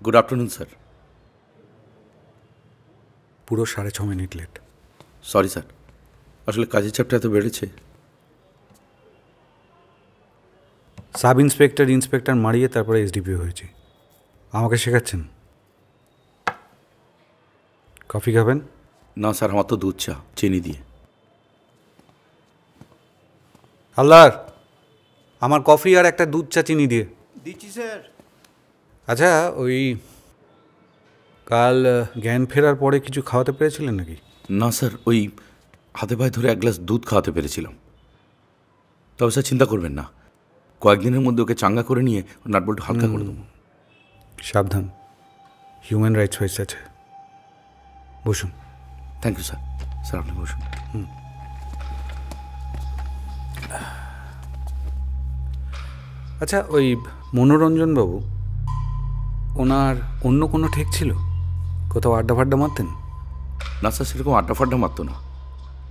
Good afternoon sir. পুরো 6.5 minute late. Sorry sir, আসলে কাজের চাপটা এত বেড়েছে। সাব ইন্সপেক্টর মারিয়ে তারপরে এসডিপিও হয়েছি। আমাকে শেখাচ্ছেন? কফি খাবেন? না স্যার, আমার তো দুধ চা চিনি দিয়ে। হালদার, আমার কফি আর একটা দুধ চা চিনি দিয়ে। দিচ্ছি স্যার। আচ্ছা, ওই কাল জ্ঞান ফেরার পরে কিছু খাওয়াতে পেরেছিলেন নাকি? না স্যার, ওই হাতে পায়ে ধরে 1 গ্লাস দুধ খাওয়াতে পেরেছিলাম। তবে স্যার চিন্তা করবেন না, কয়েকদিনের মধ্যে ওকে চাঙ্গা করে নিয়ে নাটবল্টু হালকা করে দেবো। সাবধান, হিউম্যান রাইটস হয়েছে আছে। বসুন। Thank you sir. স্যার আপনি বসুন। আচ্ছা, ওই মনোরঞ্জনবাবু, ওনার অন্য কোনো ঠেক ছিল? কোথাও আড্ডা ফাড্ডা মারতেন? না স্যার, সেরকম আড্ডা ফাড্ডা মারতো না,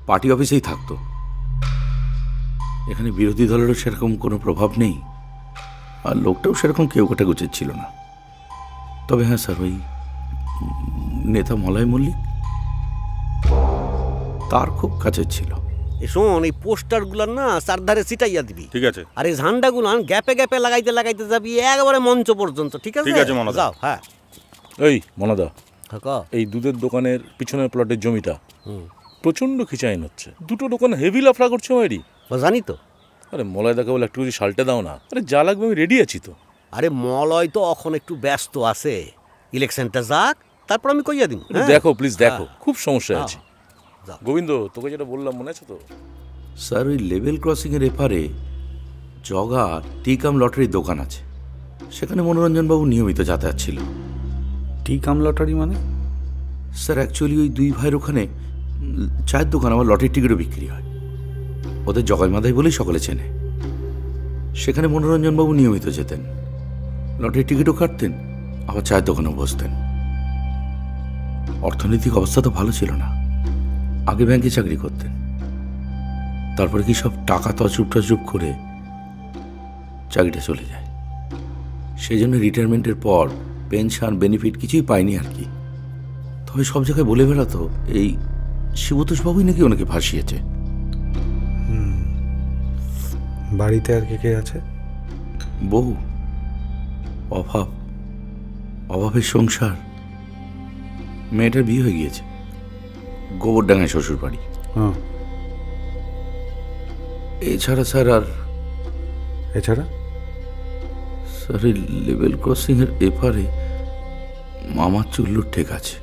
পার্টি অফিসেই থাকতো। এখানে বিরোধী দলেরও সেরকম কোনো প্রভাব নেই, আর লোকটাও সেরকম কেউ কাটাগুচিত ছিল না। তবে হ্যাঁ স্যার, ওই নেতা মলয় মল্লিক তার খুব কাছের ছিল। শোন, এই পোস্টারগুলার না চারধারে ছিটাইয়া দিবি, ঠিক আছে? আর এই ঝান্ডাগুলো গ্যাপে গ্যাপে লাগাইতে লাগাইতে যাবি একেবারে মঞ্চ পর্যন্ত, ঠিক আছে? ঠিক আছে মনাদা। যাও। হ্যাঁ এই মনাদা, হ্যাঁ, এই দুধের দোকানের পিছনের প্লটের জমিটা প্রচন্ড খিচাইন হচ্ছে। দুটো দোকান হেভি লাফড়া করছে মাইরি। জানি তো। আরে মলয় দাকে বলে একটু যদি শালটা দাও না। আরে যা লাগবে আমি রেডি আছি তো। আরে মলয় তো এখন একটু ব্যস্ত আছে, ইলেকশনটা যাক তারপর আমি কইয়া দিন। দেখো প্লিজ, দেখো খুব সমস্যা আছে। গোবিন্দ, তোকে যেটা বললাম মনে আছে তো? স্যার, ওই লেভেল ক্রসিংয়ের এপারে জগা টিকাম লটারির দোকান আছে, সেখানে মনোরঞ্জনবাবু নিয়মিত যাতায়াত ছিল। টিকাম লটারি মানে? স্যার অ্যাকচুয়ালি ওই দুই ভাইয়ের ওখানে চায়ের দোকান, আমার লটারির টিকিটও বিক্রি হয়। ওদের জগাই মাদাই বলেই সকলে চেনে। সেখানে মনোরঞ্জনবাবু নিয়মিত যেতেন, লটারির টিকিটও কাটতেন, আবার চায়ের দোকানেও বসতেন। অর্থনৈতিক অবস্থা তো ভালো ছিল না, আগে ব্যাংকে চাকরি করতেন, তারপরে কি সব টাকা তছরুপ টছরুপ করে চাকরিটা চলে যায়। সেই জন্য রিটায়ারমেন্টের পর পেনশন বেনিফিট কিছুই পায়নি আর কি। তবে সব জায়গায় বলে বেড়াতো এই শিবতোষবাবুই নাকি ওনাকে ভাসিয়েছে। বাড়িতে আর কে কে আছে? বহু অভাব, অভাবের সংসার। মেয়েটার বিয়ে হয়ে গিয়েছে, গোবরডাঙ্গায় শ্বশুর বাড়ি। এছাড়া স্যার আর এছাড়া স্যার এই লেভেল ক্রসিংয়ের এপারে মামার চুল্লুর ঠেক আছে।